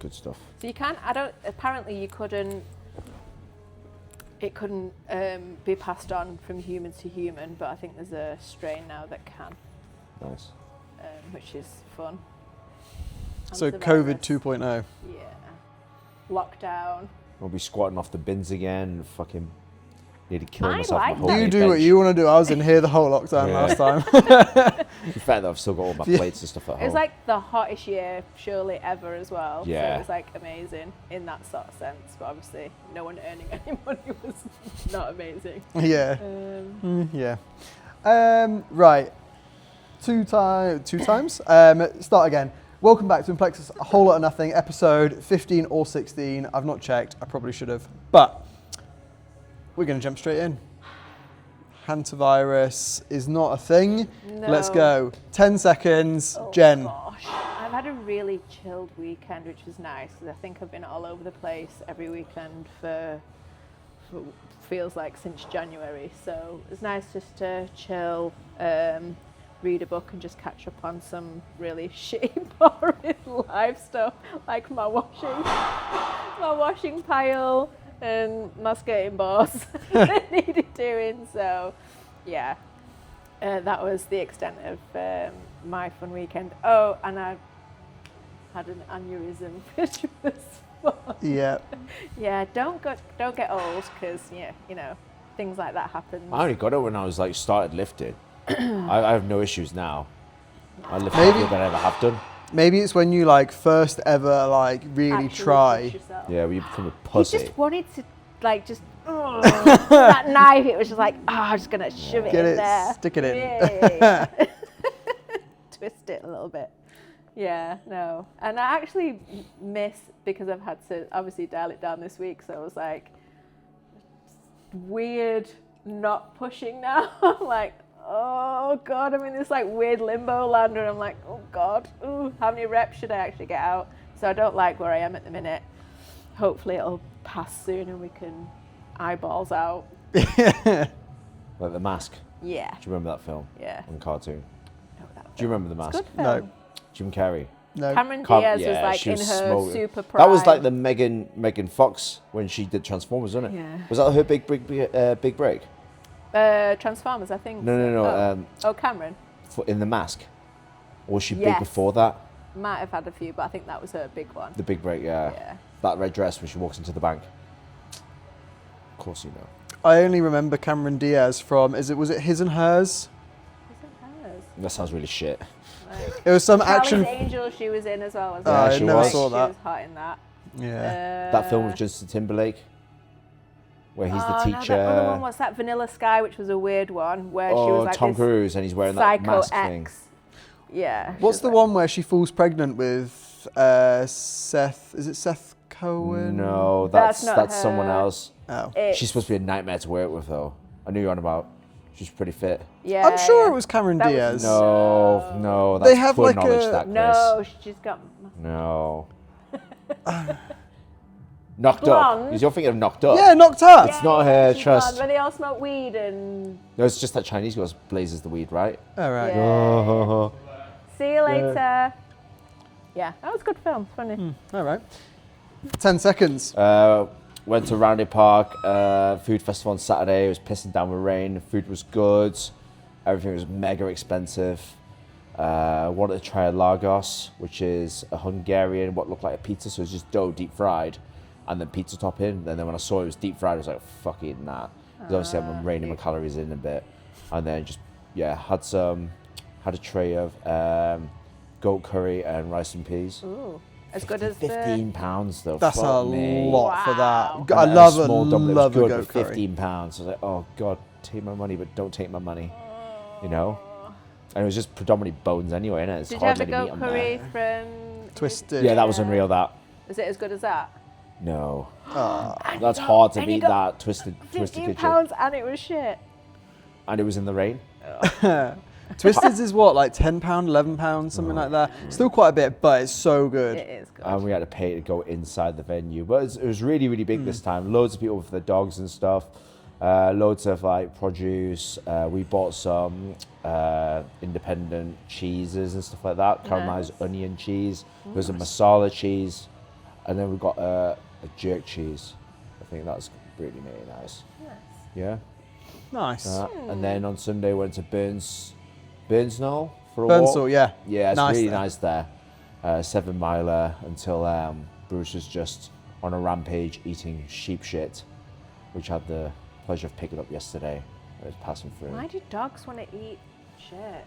Good stuff. So you can't. Apparently, you couldn't. It couldn't be passed on from human to human, but I think there's a strain now that can. Nice. Which is fun. So COVID 2.0. Yeah. Lockdown. We'll be squatting off the bins again and fucking nearly killing myself. like on my that. whole You do bench. what you want to do. I was in here the whole lockdown last time. In fact, I've still got all my plates and stuff at home. It was like the hottest year surely ever as well. Yeah. So it was like amazing in that sort of sense. But obviously no one earning any money was not amazing. Yeah. Yeah. Right. Two times. Start again. Welcome back to Implexus, A Whole Lot of Nothing, episode 15 or 16. I've not checked. I probably should have. But we're going to jump straight in. Hantavirus is not a thing. No. Let's go. 10 seconds. Oh, Jen. Gosh. I've had a really chilled weekend, which is nice because I think I've been all over the place every weekend for feels like since January. So it's nice just to chill, read a book and just catch up on some really shitty, boring life stuff like my washing pile and my skating boards that needed doing. So yeah, that was the extent of my fun weekend. Oh, and I had an aneurysm, which was fun. Yeah. Yeah, don't get old because you know things like that happen. I only got it when I was like started lifting. I have no issues now. I lift Maybe. more than I ever have done. Maybe it's when you like first ever like really Actually try. push yourself. Yeah, when you become a You pussy. just wanted to like just that knife. It was just like I'm just gonna shove it Get in it, there. stick it in. Yeah. Twist it a little bit. Yeah, no. And I actually miss because I've had to obviously dial it down this week. So I was like weird not pushing now. I'm like, oh God, I'm in this like weird limbo land and I'm like, oh God, ooh, how many reps should I actually get out? So I don't like where I am at the minute. Hopefully it'll pass soon and we can eyeballs out. Like The Mask. Yeah. Do you remember that film? Yeah. On cartoon. No, that Do you remember The it's Mask? a good No. film. Jim Carrey. No. Cameron Can't- Diaz yeah, was like she in was her smoking. super prime. That was like the Megan Fox when she did Transformers, wasn't it? Yeah. Was that her big break? Transformers, I think. No. Oh, Cameron. In The Mask. Or was she big Yes. before that? Might have had a few, but I think that was her big one. The big break, yeah. Yeah. That red dress when she walks into the bank. Of course you know. I only remember Cameron Diaz from was it His and Hers? Isn't hers? That sounds really shit. Like, It was some Charlie's action. Angel she was in as well, wasn't Oh, it? I I never saw She that. was hot in that. Yeah. That film with Justin Timberlake, where he's the No, teacher. that other one, what's that? Vanilla Sky, which was a weird one, where she was like Tom this Cruise, and he's wearing that Psycho mask thing. X. Yeah. she What's was the like- one where she falls pregnant with Seth? Is it Seth Cohen? No, That's that's not someone her. else. Oh. It's- She's supposed to be a nightmare to work with, though. I knew you're on about. She's pretty fit. Yeah, I'm sure yeah. it was Cameron That was- Diaz. No, that's They have poor like knowledge, a- that, Chris. No, she's got. No. Knocked Blonde. Up. You're thinking of Knocked Up. Yeah, knocked up. It's not her, she's trust. blonde, where they all smoke weed and. No, it's just that Chinese girl blazes the weed, right? All right. Yeah. See you later. Yeah, that was a good film. Funny. All right. 10 seconds. Went to Roundhay Park, food festival on Saturday. It was pissing down with rain. The food was good. Everything was mega expensive. Wanted to try a Lagos, which is a Hungarian, what looked like a pizza. So it's just dough deep fried and then pizza topping. And then when I saw it was deep fried, I was like, fuck eating that. Because obviously I'm reining my calories in a bit. And then just, had a tray of goat curry and rice and peas. Ooh, as good as the. £15 though. That's fuck a me. lot for Wow. that. I And love a small dumpling love was a good goat for curry. £15. I was like, oh God, take my money, but don't take my money. You know? And it was just predominantly bones anyway, innit? It's Did you hard have a letting meat goat on curry there. from? Twisted. Yeah, that was unreal, that. Is it as good as that? No. Oh. That's hard to and you beat got that Twisted £15 Kitchen. and it was shit. And it was in the rain. Twisted's is what, like £10, £11, something like that. Still quite a bit, but it's so good. It is good. And we had to pay to go inside the venue. But it was really, really big this time. Loads of people with their dogs and stuff. Loads of like produce. We bought some independent cheeses and stuff like that. Caramelized onion cheese. There was a masala cheese. And then we've got a jerk cheese. I think that's really nice. Nice. Yeah. Nice. And then on Sunday went to Burnsnall for a Burnsall, walk. yeah. Yeah, it's Nice really there. nice there. 7 miler until Bruce was just on a rampage eating sheep shit, which I had the pleasure of picking up yesterday. I was passing through. Why do dogs want to eat shit?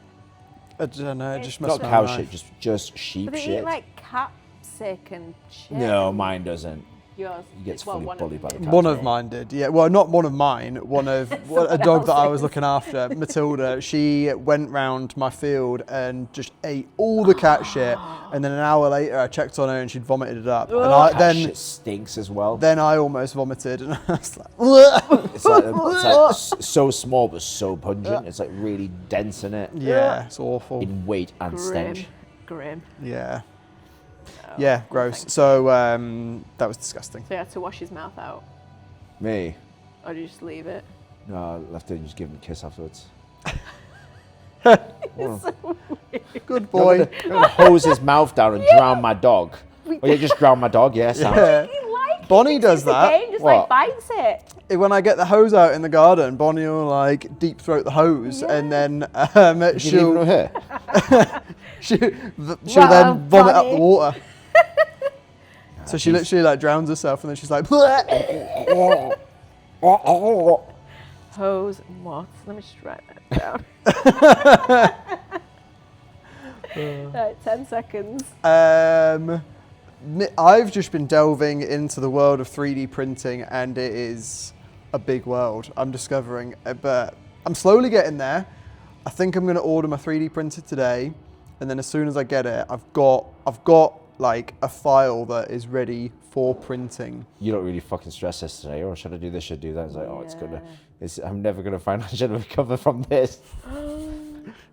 I don't know, it just Not must be cow nice. shit, just sheep But they shit. eat like capsic and shit. No, mine doesn't. Yours. He gets well, fully one of bullied them by the did. cat. One of mine did, yeah. Well, not one of mine. One of a dog that I was looking after, Matilda. She went round my field and just ate all the cat shit. And then an hour later, I checked on her and she'd vomited it up. And Cat shit stinks as well. then I almost vomited, and I was like, "Ugh." It's like so small but so pungent. It's like really dense in it. Yeah, it's awful. In weight and stench. Grim. Yeah, Oh, yeah, well, gross. thank So that was disgusting. So you had to wash his mouth out, Me? or did you just leave it? No, I left it and just give him a kiss afterwards. Good boy. I'm gonna hose his mouth down and drown my dog. Oh yeah, just drown my dog, yeah, sound. Yeah. He like Bonnie it. does It's a that. game, just What? like bites it. When I get the hose out in the garden, Bonnie will like deep throat the hose, Yeah. and then Did you leave she'll him here? she'll Wow, then vomit up the Bonnie. water. So she literally like drowns herself, and then she's like, "Bleh." Hose what? Let me just write that down. Right, 10 seconds. I've just been delving into the world of 3D printing, and it is a big world. I'm discovering, but I'm slowly getting there. I think I'm going to order my 3D printer today, and then as soon as I get it, I've got like a file that is ready for printing. You don't really fucking stress this today. Oh, should I do this? Should I do that? It's like, oh, I'm never gonna financially recover from this.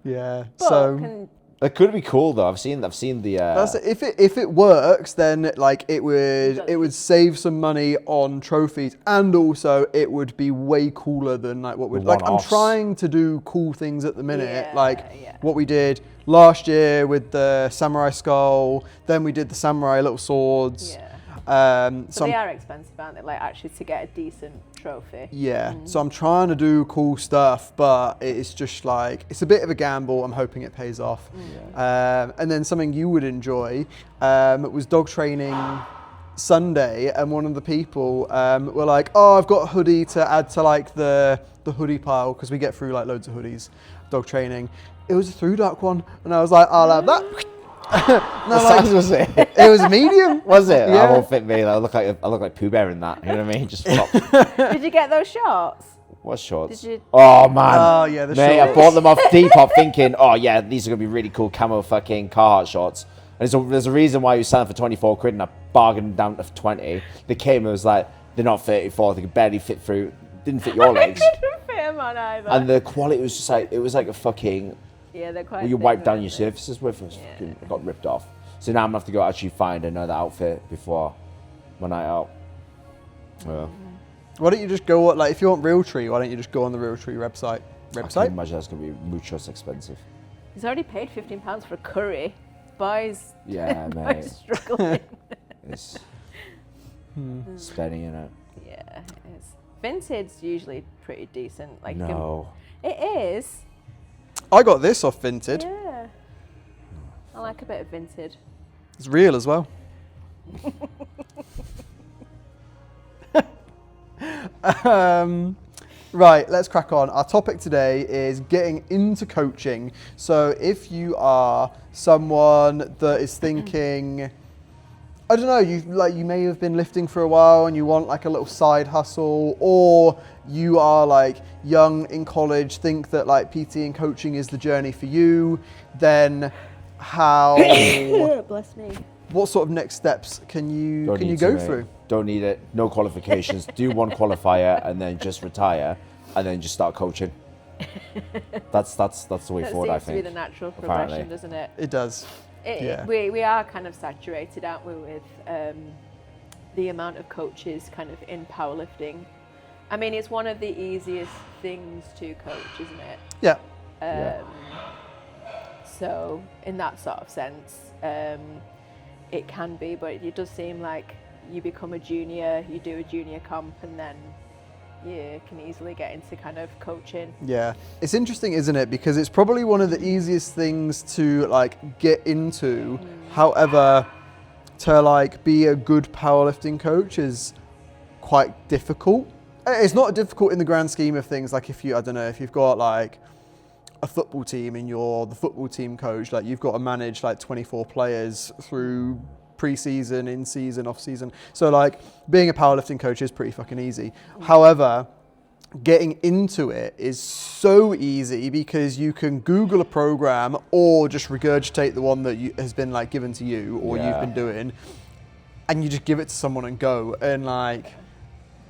Yeah. But So It could be cool though. I've seen the. that's it. If it works, then like it would save some money on trophies, and also it would be way cooler than like what we're like. I'm one-offs. trying to do cool things at the minute, Yeah, like yeah. what we did last year with the samurai skull. Then we did the samurai little swords. Yeah. So They I'm- are expensive, aren't they? Like actually to get a decent trophy. yeah, so I'm trying to do cool stuff, but it's just like, it's a bit of a gamble. I'm hoping it pays off. And then something you would enjoy was dog training Sunday, and one of the people were like, oh, I've got a hoodie to add to like the hoodie pile, because we get through like loads of hoodies, dog training. It was a through dark one, and I was like, I'll have that. What size was it? It was a medium. Was it? Yeah. I won't fit me. I look like Pooh Bear in that. You know what I mean? Just flop. Did you get those shorts? What shorts? Did you- Oh man. Oh, yeah, the Mate, I shorts. bought them off Depop thinking, oh yeah, these are gonna be really cool camo fucking Carhartt shorts. And there's a reason why you selling for 24 quid, and I bargained down to 20. They came, it was like, they're not 34, they could barely fit through. Didn't fit your legs. Didn't fit 'em on either. And the quality was just like, it was like a fucking, yeah, they're quite. you thick, wipe down aren't your they? surfaces with, it got ripped off. So now I'm gonna have to go actually find another outfit before my night out. Yeah. Why don't you just go, like, if you want Realtree, why don't you just go on the Realtree website? I can imagine that's gonna be much less expensive. He's already paid £15 for a curry. Boys, Yeah, boys mate. struggling. It's spending in it. Yeah, it is. Vinted's usually pretty decent. Like No. it is. I got this off Vinted. Yeah. I like a bit of Vinted. It's real as well. Right, let's crack on. Our topic today is getting into coaching. So if you are someone that is thinking, I don't know, you may have been lifting for a while and you want like a little side hustle, or you are like young in college, think that like PT and coaching is the journey for you, then how Bless me. what sort of next steps can you Don't need go to, mate. through? Don't need it. No qualifications. Do one qualifier and then just retire, and then just start coaching. That's the way That forward, seems I to be think. the natural apparently. progression, doesn't it? It does. Yeah. We are kind of saturated, aren't we, with the amount of coaches kind of in powerlifting. I mean, it's one of the easiest things to coach, isn't it? Yeah. Yeah. So in that sort of sense, it can be, but it does seem like you become a junior, you do a junior comp, and then you can easily get into kind of coaching. Yeah, it's interesting, isn't it? Because it's probably one of the easiest things to like get into. However, to like be a good powerlifting coach is quite difficult. It's not difficult in the grand scheme of things. Like if you've got like a football team and you're the football team coach, like you've got to manage like 24 players through pre-season, in-season, off-season. So like being a powerlifting coach is pretty fucking easy. However, getting into it is so easy because you can Google a program or just regurgitate the one that has been like given to you or you've been doing, and you just give it to someone and go, and like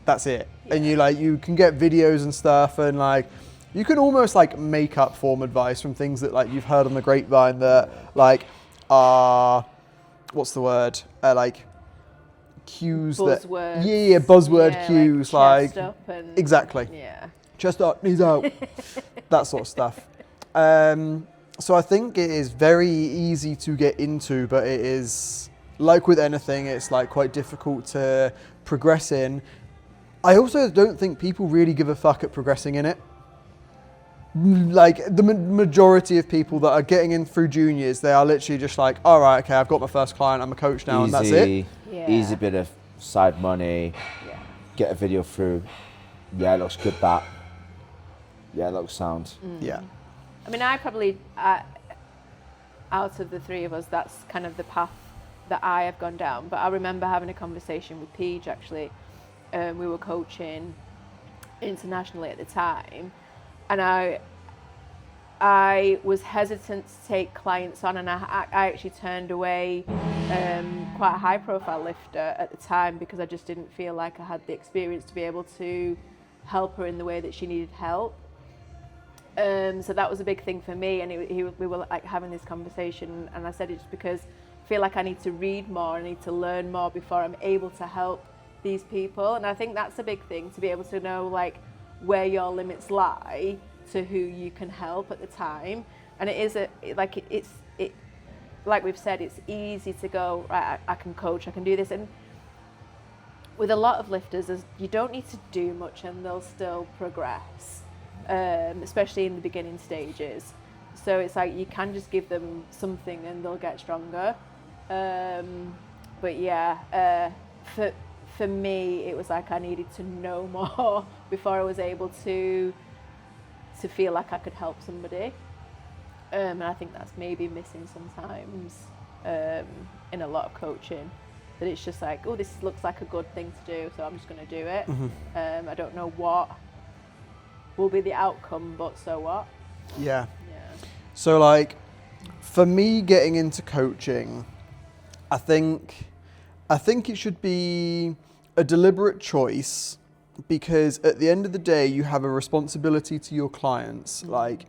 that's it. And you can get videos and stuff, and like you can almost like make up form advice from things that like you've heard on the grapevine that like are what's the word? Like cues buzzwords. Buzzword cues, like chest up and, exactly. Yeah. Chest up, knees out, that sort of stuff. So I think it is very easy to get into, but it is like with anything, it's like quite difficult to progress in. I also don't think people really give a fuck at progressing in it. Like the majority of people that are getting in through juniors, they are literally just like, all right, okay, I've got my first client, I'm a coach now, and that's it. Easy bit of side money, get a video through, it looks good, that. Yeah, it looks sound. Yeah. I mean, I probably, out of the three of us, that's kind of the path that I have gone down. But I remember having a conversation with Paige, actually. We were coaching internationally at the time. And I was hesitant to take clients on, and I actually turned away quite a high-profile lifter at the time because I just didn't feel like I had the experience to be able to help her in the way that she needed help. So that was a big thing for me, and we were like having this conversation, and I said it's because I feel like I need to read more, I need to learn more before I'm able to help these people, and I think that's a big thing, to be able to know like where your limits lie to who you can help at the time. And it is like we've said, it's easy to go, right, I can coach, I can do this. And with a lot of lifters, you don't need to do much and they'll still progress, especially in the beginning stages. So it's like you can just give them something and they'll get stronger. But yeah, for me, it was like I needed to know more before I was able to feel like I could help somebody. And I think that's maybe missing sometimes in a lot of coaching, that it's just like, oh, this looks like a good thing to do, so I'm just going to do it. I don't know what will be the outcome, but so what? Yeah. So like, for me getting into coaching, I think it should be a deliberate choice, because at the end of the day, you have a responsibility to your clients. Like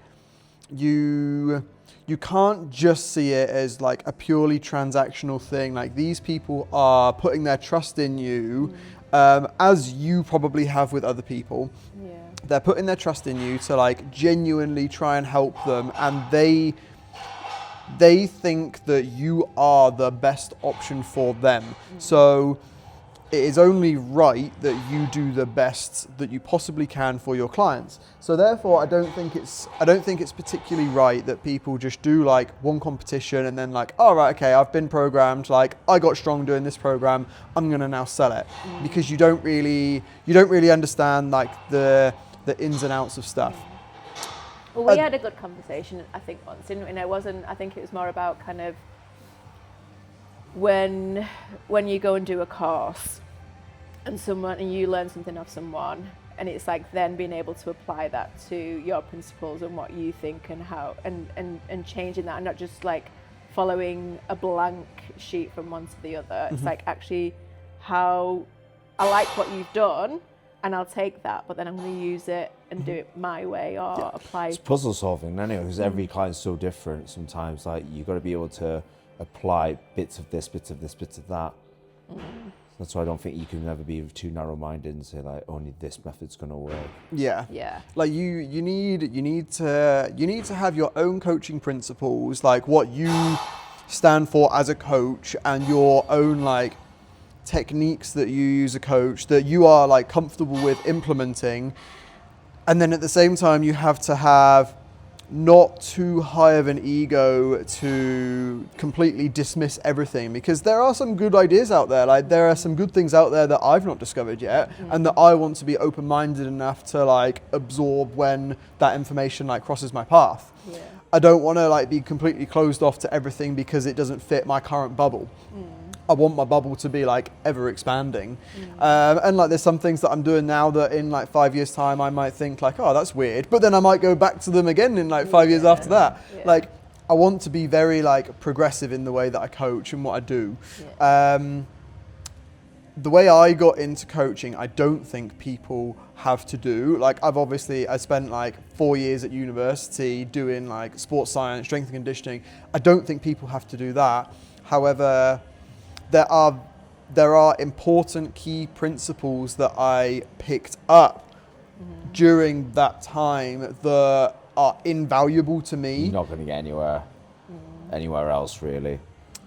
you can't just see it as like a purely transactional thing. Like these people are putting their trust in you, as you probably have with other people. Yeah. They're putting their trust in you to like genuinely try and help them, and they think that you are the best option for them. So it is only right that you do the best that you possibly can for your clients. So therefore, I don't think it's particularly right that people just do like one competition and then like, all right, okay, I've been programmed, like I got strong doing this program, I'm gonna now sell it, because you don't really understand like the ins and outs of stuff. Well, we had a good conversation, I think, once, didn't we? And I think it was more about kind of when you go and do a course and you learn something off someone, and it's like then being able to apply that to your principles and what you think and how, and changing that, and not just like following a blank sheet from one to the other. It's like actually how I like what you've done, and I'll take that, but then I'm going to use it and do it my way, or apply. It's puzzle solving anyway, because every client's so different. Sometimes like you've got to be able to apply bits of this, bits of this, bits of that. That's why I don't think you can never be too narrow-minded and say like only this method's going to work. Yeah. Like you need to have your own coaching principles, like what you stand for as a coach and your own like techniques that you use a coach that you are like comfortable with implementing. And then at the same time, you have to have not too high of an ego to completely dismiss everything, because there are some good ideas out there. Like there are some good things out there that I've not discovered yet, and that I want to be open-minded enough to like absorb when that information like crosses my path. Yeah. I don't want to like be completely closed off to everything because it doesn't fit my current bubble. I want my bubble to be like ever expanding. And like there's some things that I'm doing now that in like 5 years time I might think like, oh, that's weird, but then I might go back to them again in like 5 years after that. Yeah. Like I want to be very like progressive in the way that I coach and what I do. The way I got into coaching, I don't think people have to do. Like I spent like 4 years at university doing like sports science, strength and conditioning. I don't think people have to do that. However, there are important key principles that I picked up during that time that are invaluable to me. You're not going to get anywhere else really.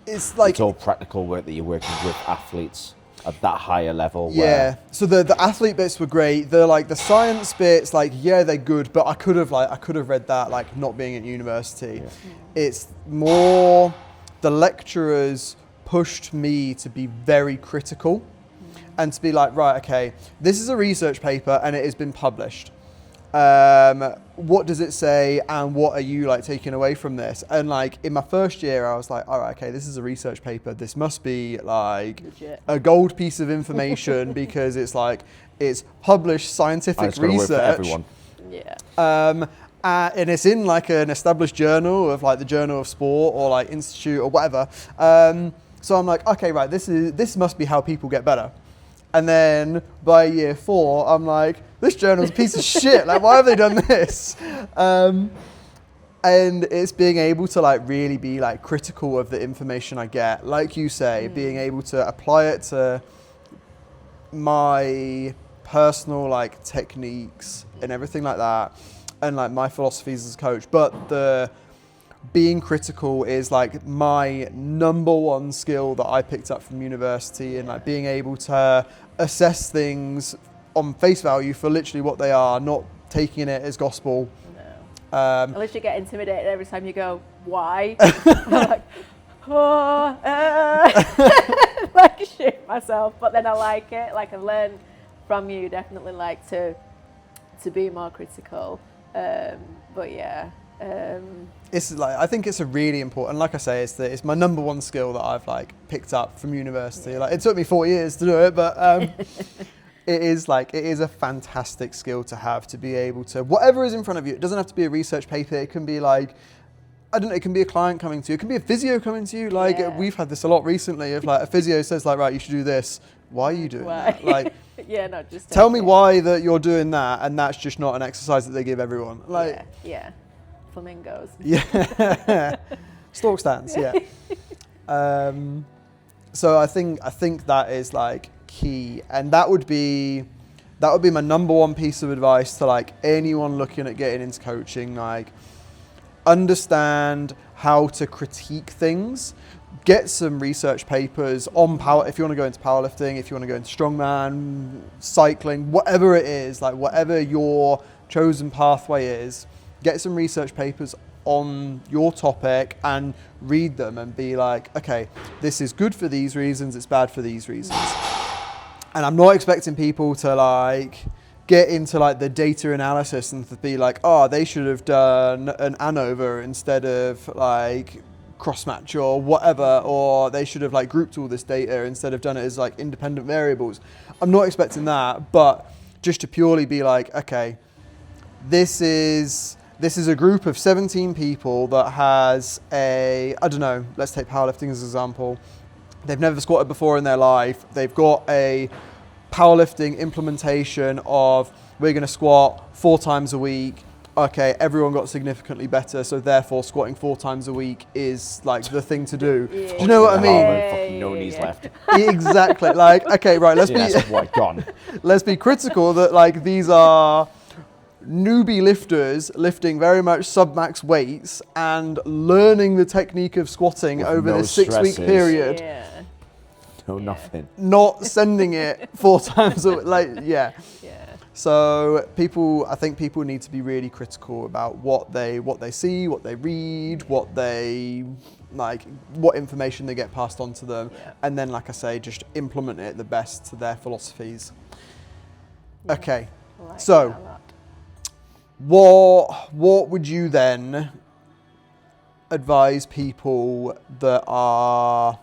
It's like it's all practical work that you're working with athletes at that higher level. Yeah. So the athlete bits were great. The science bits, like yeah, they're good, but I could have read that like not being at university. Yeah. It's more the lecturers pushed me to be very critical and to be like, right, okay, this is a research paper and it has been published. What does it say and what are you like taking away from this? And like in my first year, I was like, all right, okay, this is a research paper. This must be like legit. A gold piece of information because it's like, it's published scientific research. Work for everyone. Yeah. And it's in like an established journal of like the Journal of Sport or like Institute or whatever. So I'm like, okay, right, this must be how people get better. And then by year 4, I'm like, this journal's a piece of shit. Like, why have they done this? And it's being able to like really be like critical of the information I get. Like you say, being able to apply it to my personal like techniques and everything like that. And like my philosophies as a coach. But the being critical is like my number one skill that I picked up from university, and like being able to assess things on face value for literally what they are, not taking it as gospel. No. Unless you get intimidated every time you go, why? Like, like shit myself, but then I like it. Like I've learned from you, definitely like to be more critical. But yeah. It's like, I think it's a really important, like I say, it's my number one skill that I've like picked up from university. Yeah. Like it took me 4 years to do it, but it is a fantastic skill to have, to be able to, whatever is in front of you, it doesn't have to be a research paper, it can be like, I don't know, it can be a client coming to you, it can be a physio coming to you, like we've had this a lot recently, if like a physio says like, right, you should do this, why are you doing that? Like, yeah, not just tell me why that you're doing that, and that's just not an exercise that they give everyone. Like, yeah. Flamingos. Yeah, stalk stands. Yeah. So I think that is like key, and that would be my number one piece of advice to like anyone looking at getting into coaching. Like, understand how to critique things. Get some research papers on power if you want to go into powerlifting, if you want to go into strongman, cycling, whatever it is, like whatever your chosen pathway is. Get some research papers on your topic and read them and be like, okay, this is good for these reasons, it's bad for these reasons. And I'm not expecting people to like get into like the data analysis and to be like, oh, they should have done an ANOVA instead of like cross-match or whatever, or they should have like grouped all this data instead of done it as like independent variables. I'm not expecting that, but just to purely be like, okay, this is a group of 17 people that has I don't know, let's take powerlifting as an example. They've never squatted before in their life. They've got a powerlifting implementation of, we're going to squat 4 times a week. Okay, everyone got significantly better, so therefore squatting 4 times a week is like the thing to do. Yeah. Do you know what I mean? Fucking no knees left. Exactly. Like, okay, right, let's be White gone. let's be critical that like these are newbie lifters lifting very much sub-max weights and learning the technique of squatting With over no this 6-week stresses. period, Yeah. No, Yeah. nothing. not sending it 4 times a like, yeah. Yeah. So I think people need to be really critical about what they see, what they read, what information they get passed on to them, Yeah. and then, like I say, just implement it the best to their philosophies. Yeah. Okay, I like so that a lot. what would you then advise people that are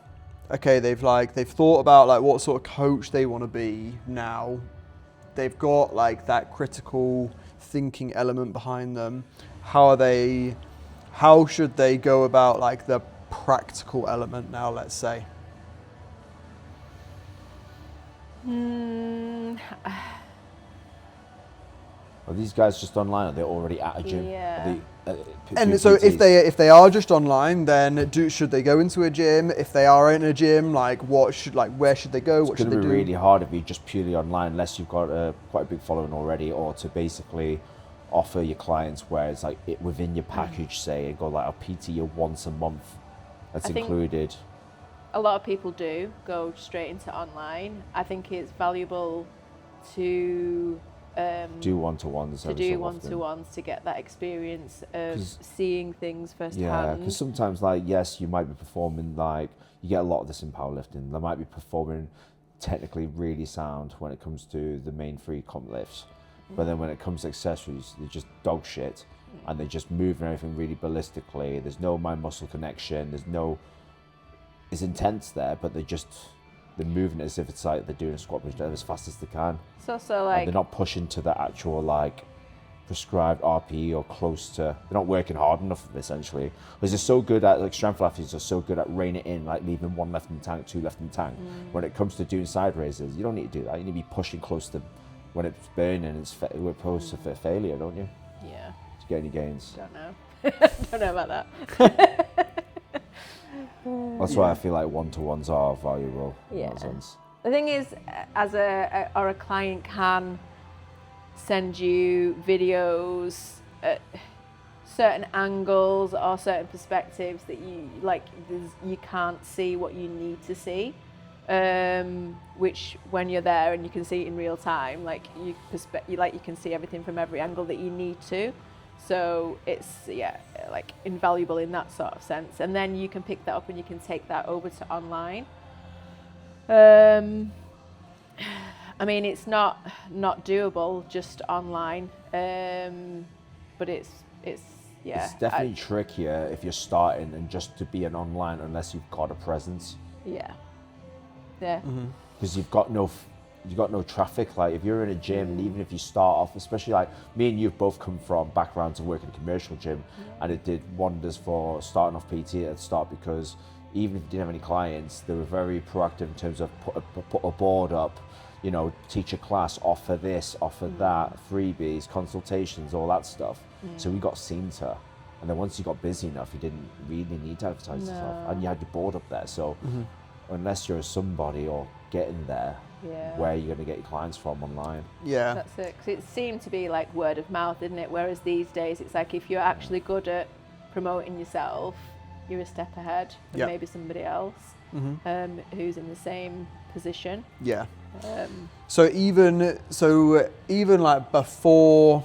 okay? They've thought about like what sort of coach they want to be now. They've got like that critical thinking element behind them. How should they go about like the practical element now, let's say? Are these guys just online? Are they already at a gym? Yeah. And so if they are just online, then should they go into a gym? If they are in a gym, where should they go? What It's should going they to be do? really hard if you're just purely online, unless you've got quite a big following already, or to basically offer your clients where it's like within your package, say, and go like I'll PT you once a month. That's I think included. A lot of people do go straight into online. I think it's valuable to Do one-to-ones. every so often. one-to-ones to get that experience of 'Cause- seeing things Yeah, firsthand. because sometimes, like, yes, you might be performing, like, you get a lot of this in powerlifting. They might be performing technically really sound when it comes to the main 3 comp lifts. But then when it comes to accessories, they're just dog shit. And they're just moving everything really ballistically. There's no mind-muscle connection. It's intense there, but they're moving it as if it's like they're doing a squat push as fast as they can. It's also And like they're not pushing to the actual like prescribed RPE or close to. They're not working hard enough essentially. Because they're so good at like strength athletes are so good at reining it in, like leaving 1 left in the tank, 2 left in the tank. When it comes to doing side raises, you don't need to do that. You need to be pushing close to when it's burning. We're opposed to failure, don't you? yeah, To get any gains. don't know. Don't know about that. That's why I feel like one-to-ones are valuable in Yeah. that sense. The thing is, as a client can send you videos at certain angles or certain perspectives that you can't see what you need to see, which when you're there and you can see it in real time, you can see everything from every angle that you need to. So it's invaluable in that sort of sense, and then you can pick that up and you can take that over to online. I mean, it's not doable just online, but it's yeah. It's definitely trickier if you're starting and just to be an online unless you've got a presence. Yeah. Because you've got no traffic. Like if you're in a gym, and even if you start off, especially like me and you've both come from backgrounds of working in a commercial gym, and it did wonders for starting off PT at the start, because even if you didn't have any clients, they were very proactive in terms of put a board up, teach a class, offer this, offer that, freebies, consultations, all that stuff. So we got seen to. And then once you got busy enough, you didn't really need to advertise yourself, and you had your board up there. So unless you're somebody or getting there, where are you going to get your clients from online? Yeah. That's it. 'Cause it seemed to be like word of mouth, isn't it? Whereas these days, it's like if you're actually good at promoting yourself, you're a step ahead of maybe somebody else who's in the same position. Yeah. So even like before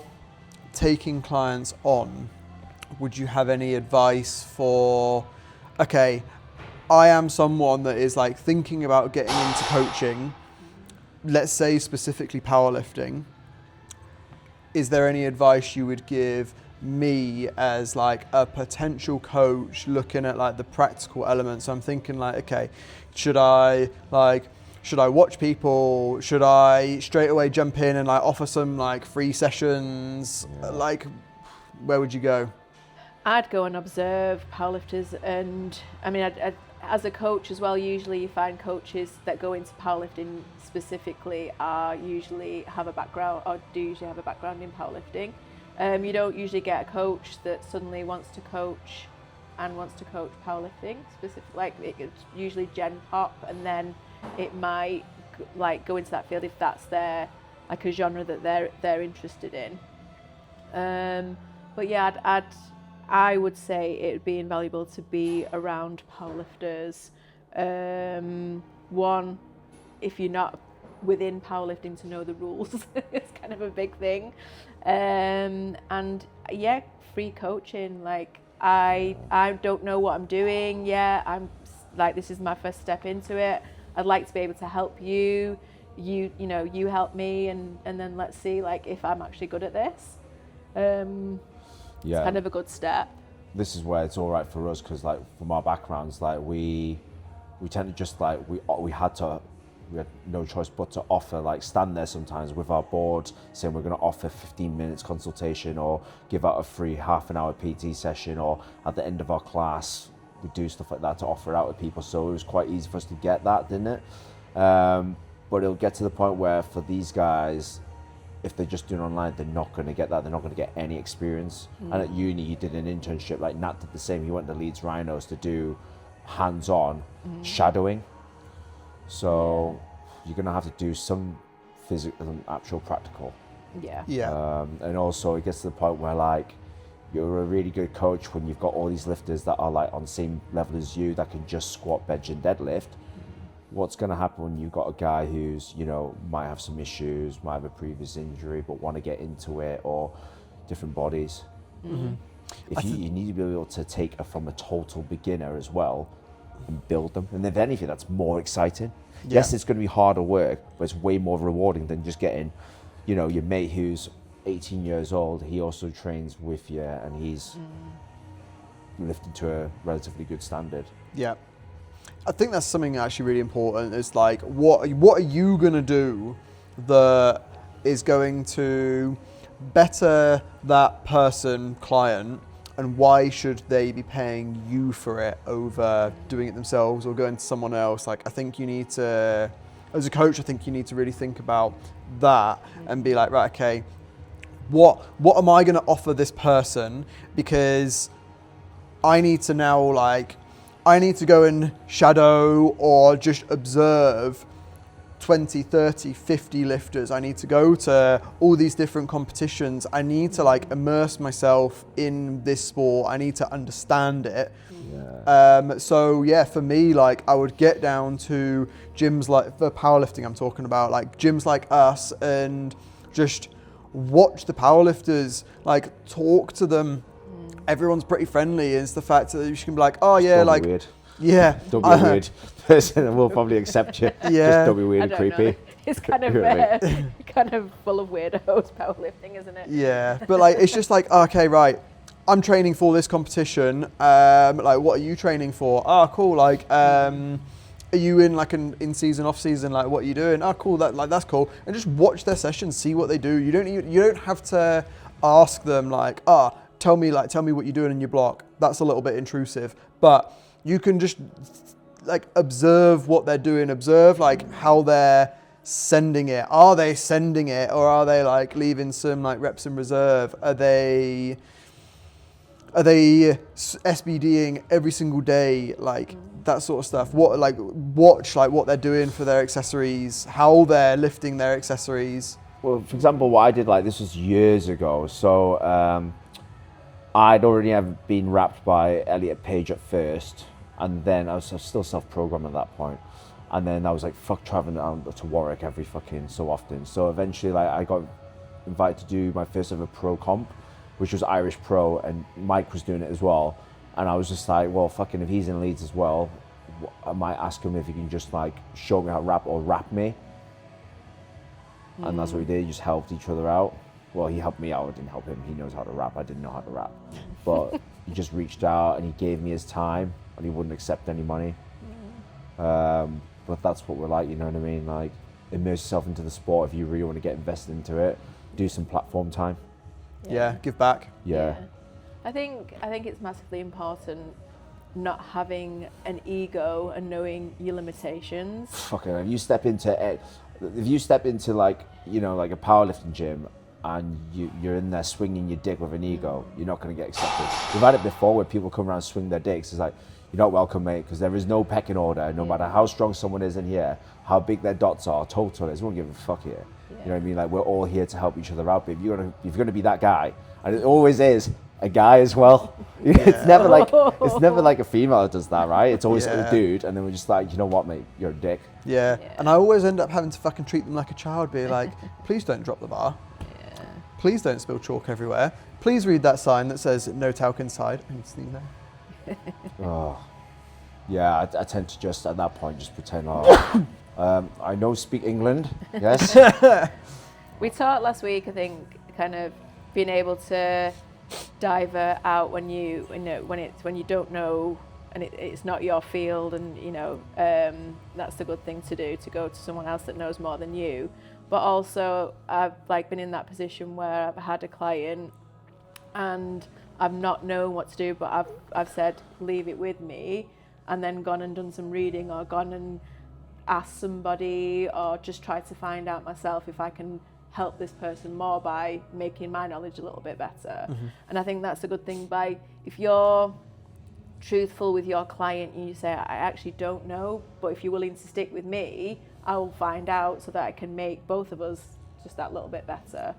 taking clients on, would you have any advice for, okay, I am someone that is like thinking about getting into coaching, let's say specifically powerlifting. Is there any advice you would give me as like a potential coach looking at like the practical elements? So I'm thinking like, okay, should I watch people? Should I straight away jump in and like offer some like free sessions? Like, where would you go? I'd go and observe powerlifters, and I mean, as a coach as well, usually you find coaches that go into powerlifting specifically usually have a background in powerlifting. You don't usually get a coach that suddenly wants to coach powerlifting specifically. Like it's usually Gen Pop, and then it might like go into that field if that's their like a genre that they're interested in. But yeah, I would say it would be invaluable to be around powerlifters. One, if you're not within powerlifting, to know the rules. It's kind of a big thing. And yeah, free coaching. Like I don't know what I'm doing yet. I'm like, this is my first step into it. I'd like to be able to help you. You know, you help me, and then let's see like if I'm actually good at this. It's kind of a good step. This is where it's all right for us, because like from our backgrounds, like we tend to just like we had no choice but to offer, like stand there sometimes with our board saying we're going to offer 15 minutes consultation, or give out a free half an hour PT session, or at the end of our class we do stuff like that to offer it out to people. So it was quite easy for us to get that, didn't it? But it'll get to the point where for these guys, if they're just doing online, they're not going to get that. They're not going to get any experience. And at uni, you did an internship. Like Nat did the same. He went to Leeds Rhinos to do hands-on shadowing. So you're going to have to do some physical and actual practical. Yeah. And also it gets to the point where like you're a really good coach when you've got all these lifters that are like on the same level as you that can just squat, bench and deadlift. What's going to happen when you've got a guy who's, you know, might have some issues, might have a previous injury, but want to get into it, or different bodies? If you need to be able to take it from a total beginner as well and build them. And if anything, that's more exciting. Yes, it's going to be harder work, but it's way more rewarding than just getting, you know, your mate who's 18 years old. He also trains with you and he's lifted to a relatively good standard. Yeah. I think that's something actually really important. Is like, what are you gonna do that is going to better that person, client, and why should they be paying you for it over doing it themselves or going to someone else? Like, I think you need to, as a coach, I think you need to really think about that and be like, right, okay, what am I gonna offer this person? Because I need to now, like, I need to go and shadow or just observe 20, 30, 50 lifters. I need to go to all these different competitions. I need to like immerse myself in this sport. I need to understand it. So yeah, for me, like I would get down to gyms like, for powerlifting I'm talking about, like gyms like us, and just watch the powerlifters, like talk to them. Everyone's pretty friendly. It's the fact that you can be like, oh yeah, like, weird. Yeah. Don't be a weird person and we'll probably accept you. Yeah. Just don't be weird and creepy. It's kind of kind of full of weirdos, powerlifting, isn't it? Yeah, but like it's just like, okay, right, I'm training for this competition. Like, what are you training for? Oh, cool. Like, are you in like an in season, off season? Like, what are you doing? Oh, cool. That's cool. And just watch their sessions, see what they do. You don't have to ask them like, tell me what you're doing in your block. That's a little bit intrusive, but you can just like observe what they're doing, observe like how they're sending it. Are they sending it, or are they like leaving some like reps in reserve? Are they SBDing every single day? Like that sort of stuff. Watch like what they're doing for their accessories, how they're lifting their accessories. Well, for example, what I did, like this was years ago. So I'd already have been wrapped by Elliot Page at first. And then I was still self-programmed at that point. And then I was like, fuck traveling down to Warwick every fucking so often. So eventually like I got invited to do my first ever pro comp, which was Irish Pro, and Mike was doing it as well. And I was just like, well, fucking if he's in Leeds as well, I might ask him if he can just like show me how to rap or rap me. And that's what we did, just helped each other out. Well, he helped me out, I didn't help him. He knows how to rap, I didn't know how to rap. But he just reached out and he gave me his time. And he wouldn't accept any money. But that's what we're like, you know what I mean? Like, immerse yourself into the sport if you really want to get invested into it. Do some platform time. Yeah, give back. Yeah. I think it's massively important not having an ego and knowing your limitations. Fucking, if you step into like, you know, like a powerlifting gym and you're in there swinging your dick with an ego, you're not going to get accepted. We've had it before where people come around and swing their dicks. It's like, you're not welcome, mate, because there is no pecking order. No matter how strong someone is in here, how big their dots are, total is, we won't give a fuck here. You know what I mean? Like, we're all here to help each other out. But if you're gonna be that guy, and it always is a guy as well. It's never like a female that does that, right? It's always a dude, and then we're just like, you know what, mate, you're a dick. Yeah. And I always end up having to fucking treat them like a child, be like, please don't drop the bar. Please don't spill chalk everywhere. Please read that sign that says no talc inside. I need to sneeze now. Oh, yeah. I tend to just at that point just pretend. I know speak England. Yes. We talked last week, I think, kind of being able to divert out when you know when you don't know and it's not your field, and that's the good thing to do, to go to someone else that knows more than you. But also, I've been in that position where I've had a client and I've not known what to do, but I've said, leave it with me, and then gone and done some reading, or gone and asked somebody, or just tried to find out myself if I can help this person more by making my knowledge a little bit better. And I think that's a good thing. If you're truthful with your client and you say, I actually don't know, but if you're willing to stick with me, I'll find out so that I can make both of us just that little bit better.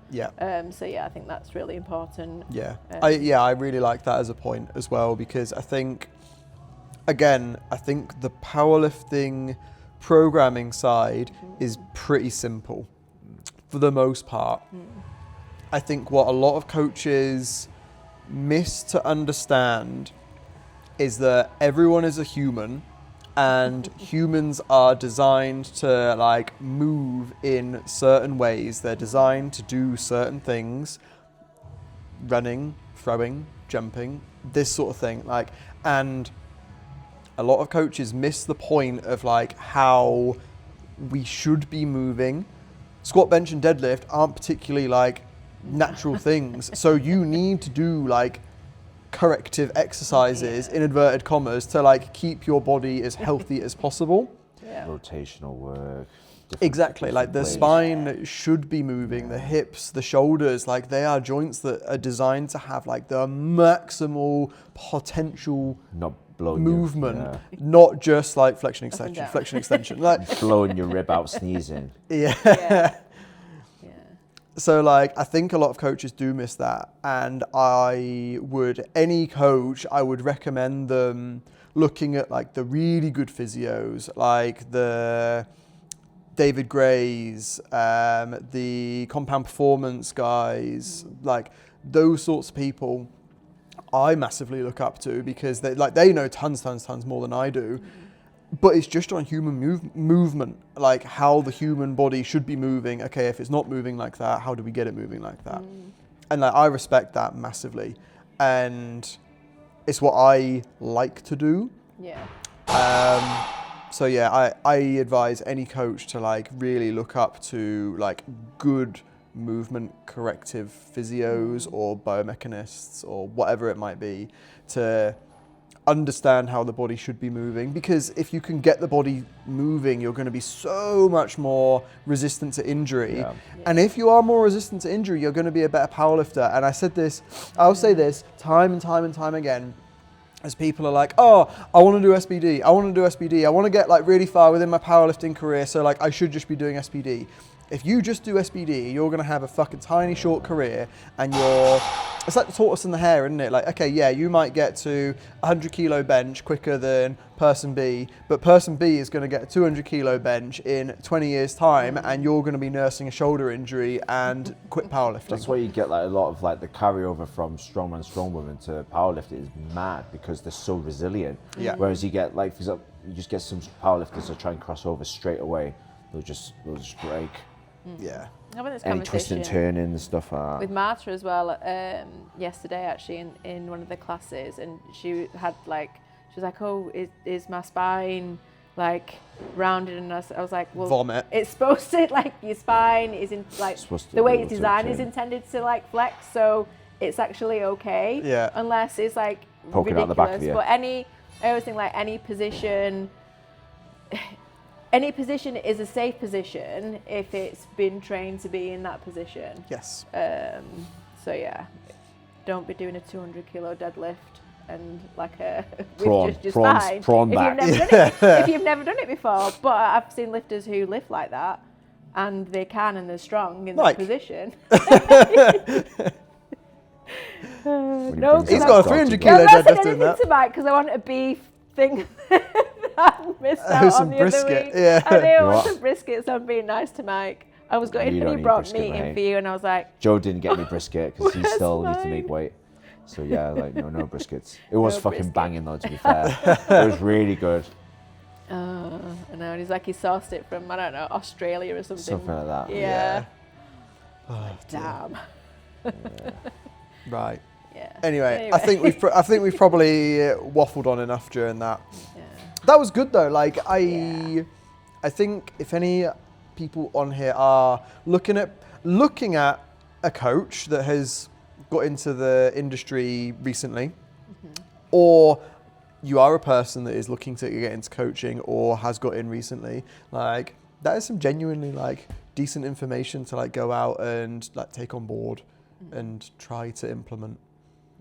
So yeah, I think that's really important. I really like that as a point as well, because I think the powerlifting programming side is pretty simple for the most part. I think what a lot of coaches miss to understand is that everyone is a human, and humans are designed to move in certain ways. They're designed to do certain things, running, throwing, jumping, this sort of thing. And a lot of coaches miss the point of how we should be moving. Squat, bench and deadlift aren't particularly natural things. So you need to do corrective exercises in inverted commas to keep your body as healthy as possible. Rotational work. Exactly. The spine should be moving, the hips, the shoulders, they are joints that are designed to have the maximal potential movement, not just flexion extension, blowing your rib out sneezing. So I think a lot of coaches do miss that, and any coach, I would recommend them looking at the really good physios, the David Grays, the Compound Performance guys, those sorts of people I massively look up to, because they know tons more than I do. But it's just on human movement, how the human body should be moving. Okay, if it's not moving like that, how do we get it moving like that? And I respect that massively, and it's what I like to do. So yeah, I advise any coach to really look up to good movement corrective physios or biomechanists or whatever it might be, to understand how the body should be moving, because if you can get the body moving, you're going to be so much more resistant to injury. And if you are more resistant to injury, you're going to be a better powerlifter. And I'll say this time and time again, as people are oh, I want to do SBD, I want to get really far within my powerlifting career, so I should just be doing SBD. If you just do SBD, you're going to have a fucking tiny short career, and it's like the tortoise and the hare, isn't it? Okay, yeah, you might get to 100 kilo bench quicker than person B, but person B is going to get a 200 kilo bench in 20 years time, and you're going to be nursing a shoulder injury and quit powerlifting. That's why you get a lot of the carryover from strongman, strongwoman to powerlifting is mad, because they're so resilient. Whereas you get for example, you just get some powerlifters that try and cross over straight away, they'll just break. Having this Any twist and turning and stuff with Marta as well yesterday, actually, in one of the classes, and she had she was oh, is my spine rounded? And I was like, well, vomit. It's supposed to your spine is in the way it's designed is intended to flex, so it's actually okay. Unless it's poking ridiculous. Out the back of you. But I always think any position. Any position is a safe position if it's been trained to be in that position. Yes. So yeah, don't be doing a 200 kilo deadlift and like a Prawn, just prawns, fine. prawn back. If you've never done it before. But I've seen lifters who lift like that, and they can, and they're strong in that position. No, He's got a 300 kilo I'm not deadlift saying doing anything that. to Mike because I want a beef thing that I missed out Some on the brisket, other week. yeah. I do You want what? some brisket, so I'm being nice to Mike. I was going, You and don't he need brought brisket, meat in mate. for you, and I was like, Joe didn't get me brisket because he Where's still needs to mine? make weight. So yeah, like no briskets. It was No fucking brisket. banging though, to be fair. It was really good. I know, and he's like, he sourced it from, I don't know, Australia or something. Something like that. Yeah. Oh, Damn. Right. Yeah. Anyway, I think we've probably waffled on enough during that. Yeah. That was good though. Like I think if any people on here are looking at a coach that has got into the industry recently, or you are a person that is looking to get into coaching or has got in recently, like that is some genuinely like decent information to like go out and like take on board and try to implement.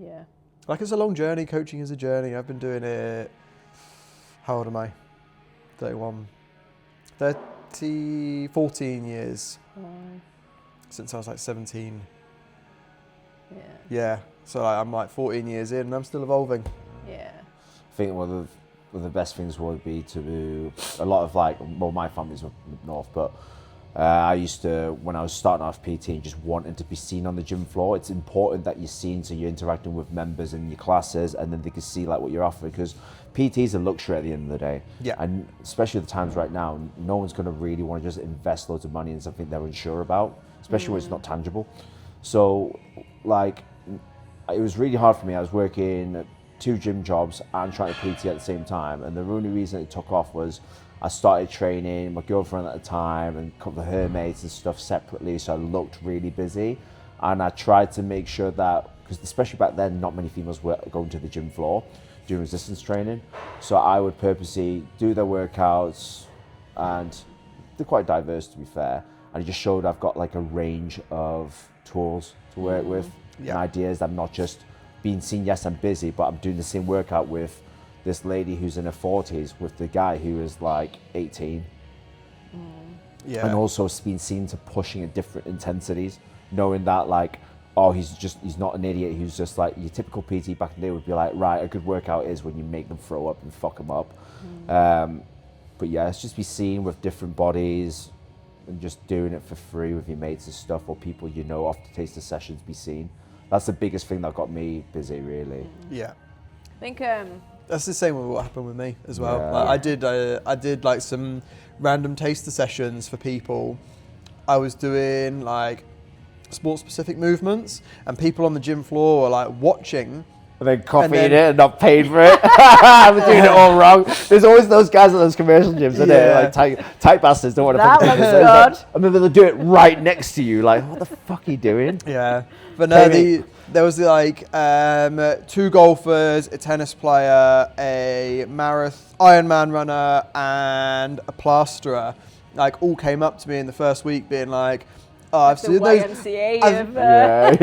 Yeah. Like it's a long journey. Coaching is a journey. I've been doing it. How old am I? 31. 14 years since I was like 17. Yeah. Yeah. So like, I'm like 14 years in and I'm still evolving. Yeah. I think one of the best things would be to do a lot of like, well, my family's up north, but I used to, when I was starting off PT and just wanting to be seen on the gym floor, it's important that you're seen so you're interacting with members in your classes and then they can see like what you're offering, because PT is a luxury at the end of the day. Yeah. And especially the times right now, no one's going to really want to just invest loads of money in something they're unsure about, especially when it's not tangible. So like, it was really hard for me. I was working 2 gym jobs and trying to PT at the same time. And the only reason it took off was I started training my girlfriend at the time and cover her mates and stuff separately, so I looked really busy. And I tried to make sure that, because especially back then, not many females were going to the gym floor doing resistance training. So I would purposely do their workouts, and they're quite diverse to be fair. And it just showed I've got like a range of tools to work with and ideas. I'm not just being seen, yes, I'm busy, but I'm doing the same workout with this lady who's in her 40s with the guy who is like 18. Yeah. And also being seen to pushing at different intensities, knowing that like, oh, he's not an idiot. He's just like your typical PT back in the day would be like, right, a good workout is when you make them throw up and fuck them up. But yeah, it's just be seen with different bodies and just doing it for free with your mates and stuff, or people you know off the taster sessions, be seen. That's the biggest thing that got me busy, really. Yeah. I think That's the same with what happened with me as well. Yeah. Like, I did like some random taster sessions for people. I was doing like sport specific movements and people on the gym floor were like watching. And then copying then- it and not paying for it. I'm doing it all wrong. There's always those guys at those commercial gyms, isn't there? Yeah. Like tight bastards don't want to That fucking looks do it. good. And then they'll do it right next to you. Like, what the fuck are you doing? Yeah. But no, Pay me. there was like 2 golfers, a tennis player, a Ironman runner, and a plasterer. Like all came up to me in the first week being like, oh, I've the seen those. YMCA I've- of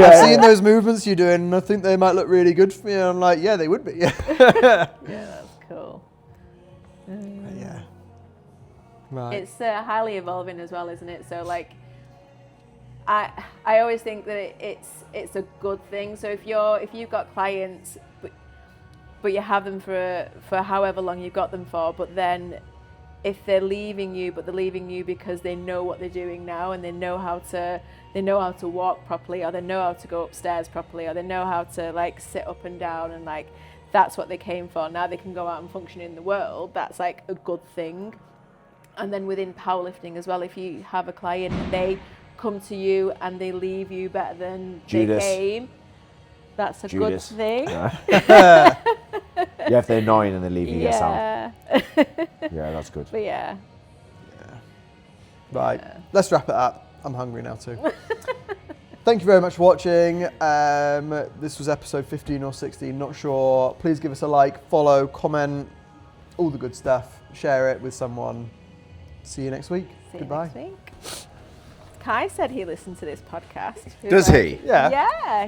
I've seen those movements you're doing, and I think they might look really good for me. And I'm like, yeah, they would be. yeah, that's cool. Yeah. Right. It's highly evolving as well, isn't it? So like, I always think that it's a good thing. So if you've got clients, but you have them for however long you've got them for, but then if they're leaving you, but they're leaving you because they know what they're doing now and they know how to walk properly, or they know how to go upstairs properly, or they know how to like sit up and down, and like that's what they came for. Now they can go out and function in the world. That's like a good thing. And then within powerlifting as well, if you have a client and they come to you and they leave you better than they came, that's a good thing. Yeah, if they're annoying and they're leaving you sound. Yeah, that's good. But yeah. Right, let's wrap it up. I'm hungry now too. Thank you very much for watching. This was episode 15 or 16, not sure. Please give us a like, follow, comment, all the good stuff. Share it with someone. See you next week. See Goodbye. you next week. Kai said he listened to this podcast. Does he? Yeah. Yeah.